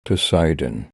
Poseidon.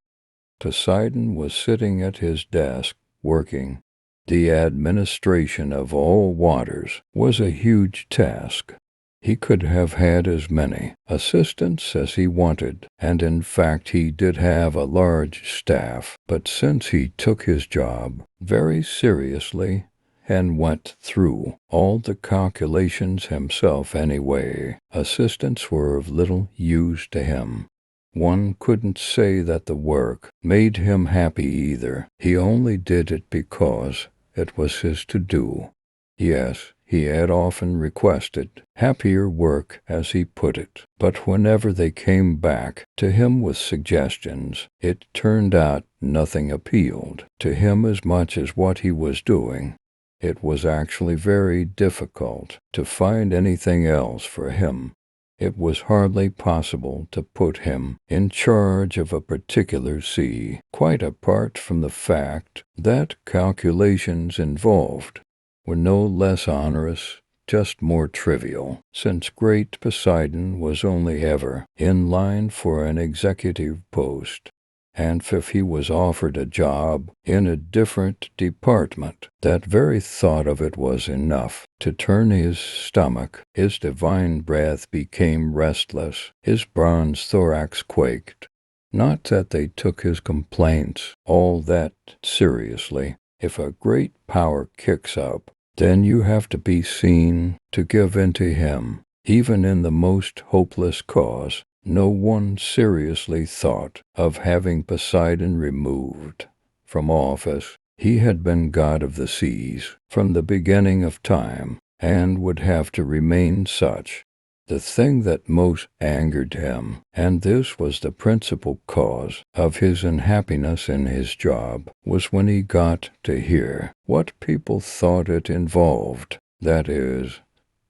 Poseidon was sitting at his desk, working. The administration of all waters was a huge task. He could have had as many assistants as he wanted, and in fact he did have a large staff, but since he took his job very seriously and went through all the calculations himself anyway, assistants were of little use to him. One couldn't say that the work made him happy either. He only did it because it was his to do. Yes, he had often requested happier work, as he put it, but whenever they came back to him with suggestions, it turned out nothing appealed to him as much as what he was doing. It was actually very difficult to find anything else for him. It was hardly possible to put him in charge of a particular sea, quite apart from the fact that calculations involved were no less onerous, just more trivial, since great Poseidon was only ever in line for an executive post. And if he was offered a job in a different department, that very thought of it was enough to turn his stomach. His divine breath became restless. His bronze thorax quaked. Not that they took his complaints all that seriously. If a great power kicks up, then you have to be seen to give in to him. Even in the most hopeless cause, no one seriously thought of having Poseidon removed from office. He had been god of the seas from the beginning of time, and would have to remain such. The thing that most angered him, and this was the principal cause of his unhappiness in his job, was when he got to hear what people thought it involved, that is,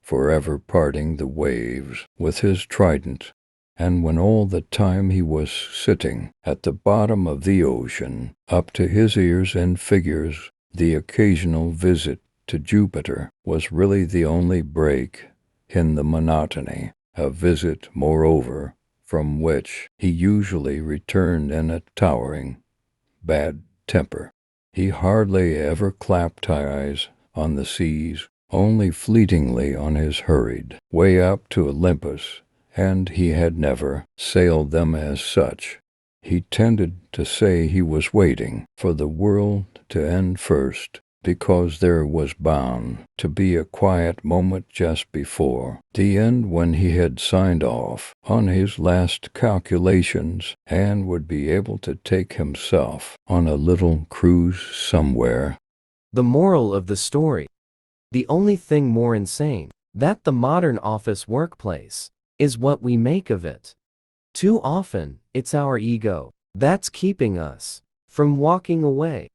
forever parting the waves with his trident, and when all the time he was sitting at the bottom of the ocean, up to his ears in figures, the occasional visit to Jupiter was really the only break in the monotony, a visit, moreover, from which he usually returned in a towering bad temper. He hardly ever clapped eyes on the seas, only fleetingly on his hurried way up to Olympus, and he had never sailed them as such. He tended to say he was waiting for the world to end first, because there was bound to be a quiet moment just before the end when he had signed off on his last calculations and would be able to take himself on a little cruise somewhere. The moral of the story: the only thing more insane than the modern office workplace is what we make of it. Too often, it's our ego that's keeping us from walking away.